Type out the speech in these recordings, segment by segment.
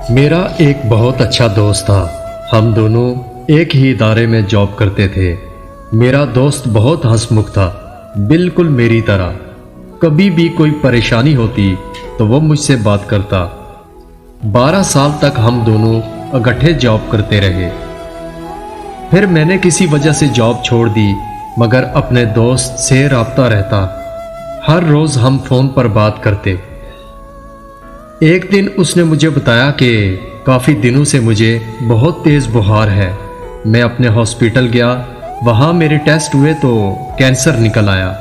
میرا ایک بہت اچھا دوست تھا۔ ہم دونوں ایک ہی ادارے میں جاب کرتے تھے۔ میرا دوست بہت ہنس مکھ تھا، بالکل میری طرح۔ کبھی بھی کوئی پریشانی ہوتی تو وہ مجھ سے بات کرتا۔ 12 سال تک ہم دونوں اکٹھے جاب کرتے رہے۔ پھر میں نے کسی وجہ سے جاب چھوڑ دی، مگر اپنے دوست سے رابطہ رہتا۔ ہر روز ہم فون پر بات کرتے۔ ایک دن اس نے مجھے بتایا کہ کافی دنوں سے مجھے بہت تیز بخار ہے۔ میں اپنے ہاسپٹل گیا، وہاں میرے ٹیسٹ ہوئے تو کینسر نکل آیا،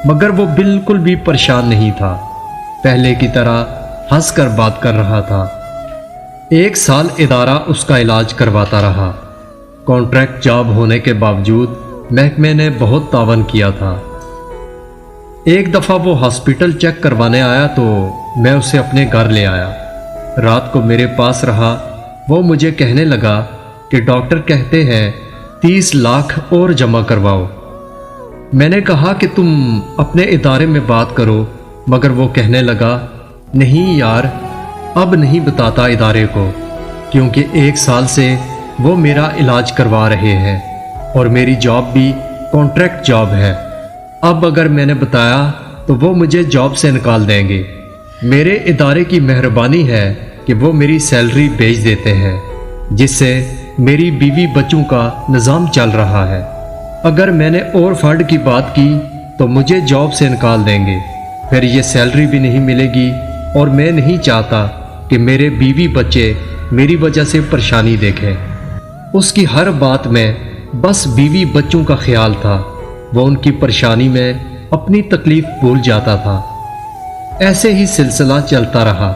مگر وہ بالکل بھی پریشان نہیں تھا، پہلے کی طرح ہنس کر بات کر رہا تھا۔ 1 سال ادارہ اس کا علاج کرواتا رہا۔ کانٹریکٹ جاب ہونے کے باوجود محکمے نے بہت تعاون کیا تھا۔ ایک دفعہ وہ ہاسپٹل چیک کروانے آیا تو میں اسے اپنے گھر لے آیا۔ رات کو میرے پاس رہا۔ وہ مجھے کہنے لگا کہ ڈاکٹر کہتے ہیں 30 لاکھ اور جمع کرواؤ۔ میں نے کہا کہ تم اپنے ادارے میں بات کرو، مگر وہ کہنے لگا نہیں یار، اب نہیں بتاتا ادارے کو، کیونکہ 1 سال سے وہ میرا علاج کروا رہے ہیں اور میری جاب بھی کانٹریکٹ جاب ہے۔ اب اگر میں نے بتایا تو وہ مجھے جاب سے نکال دیں گے۔ میرے ادارے کی مہربانی ہے کہ وہ میری سیلری بھیج دیتے ہیں، جس سے میری بیوی بچوں کا نظام چل رہا ہے۔ اگر میں نے اور فنڈ کی بات کی تو مجھے جاب سے نکال دیں گے، پھر یہ سیلری بھی نہیں ملے گی، اور میں نہیں چاہتا کہ میرے بیوی بچے میری وجہ سے پریشانی دیکھیں۔ اس کی ہر بات میں بس بیوی بچوں کا خیال تھا۔ وہ ان کی پریشانی میں اپنی تکلیف بھول جاتا تھا۔ ایسے ہی سلسلہ چلتا رہا۔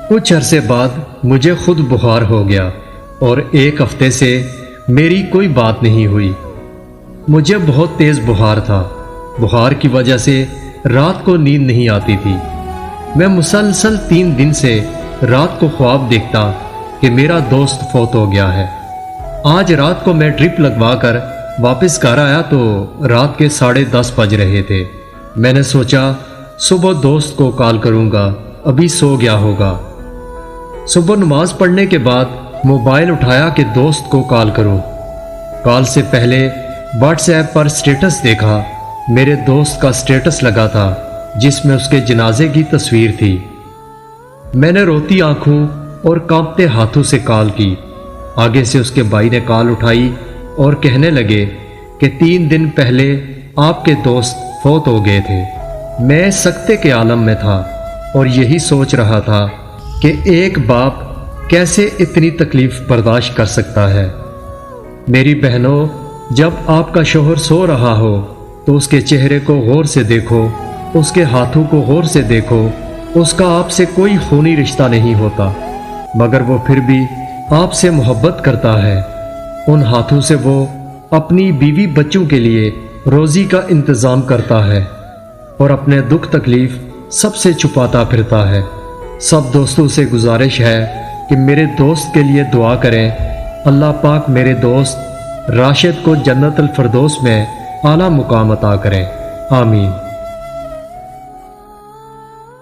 کچھ عرصے بعد مجھے خود بخار ہو گیا اور 1 ہفتے سے میری کوئی بات نہیں ہوئی۔ مجھے بہت تیز بخار تھا۔ بخار کی وجہ سے رات کو نیند نہیں آتی تھی۔ میں مسلسل 3 دن سے رات کو خواب دیکھتا کہ میرا دوست فوت ہو گیا ہے۔ آج رات کو میں ڈرپ لگوا کر واپس گھر آیا تو رات کے 10:30 بج رہے تھے۔ میں نے سوچا صبح دوست کو کال کروں گا، ابھی سو گیا ہوگا۔ صبح نماز پڑھنے کے بعد موبائل اٹھایا کہ دوست کو کال کروں۔ کال سے پہلے واٹس ایپ پر سٹیٹس دیکھا۔ میرے دوست کا سٹیٹس لگا تھا جس میں اس کے جنازے کی تصویر تھی۔ میں نے روتی آنکھوں اور کانپتے ہاتھوں سے کال کی۔ آگے سے اس کے بھائی نے کال اٹھائی اور کہنے لگے کہ 3 دن پہلے آپ کے دوست فوت ہو گئے تھے۔ میں سکتے کے عالم میں تھا اور یہی سوچ رہا تھا کہ ایک باپ کیسے اتنی تکلیف برداشت کر سکتا ہے۔ میری بہنوں، جب آپ کا شوہر سو رہا ہو تو اس کے چہرے کو غور سے دیکھو، اس کے ہاتھوں کو غور سے دیکھو۔ اس کا آپ سے کوئی خونی رشتہ نہیں ہوتا، مگر وہ پھر بھی آپ سے محبت کرتا ہے۔ ان ہاتھوں سے وہ اپنی بیوی بچوں کے لیے روزی کا انتظام کرتا ہے اور اپنے دکھ تکلیف سب سے چھپاتا پھرتا ہے۔ سب دوستوں سے گزارش ہے کہ میرے دوست کے لیے دعا کریں۔ اللہ پاک میرے دوست راشد کو جنت الفردوس میں اعلیٰ مقام عطا کریں، آمین۔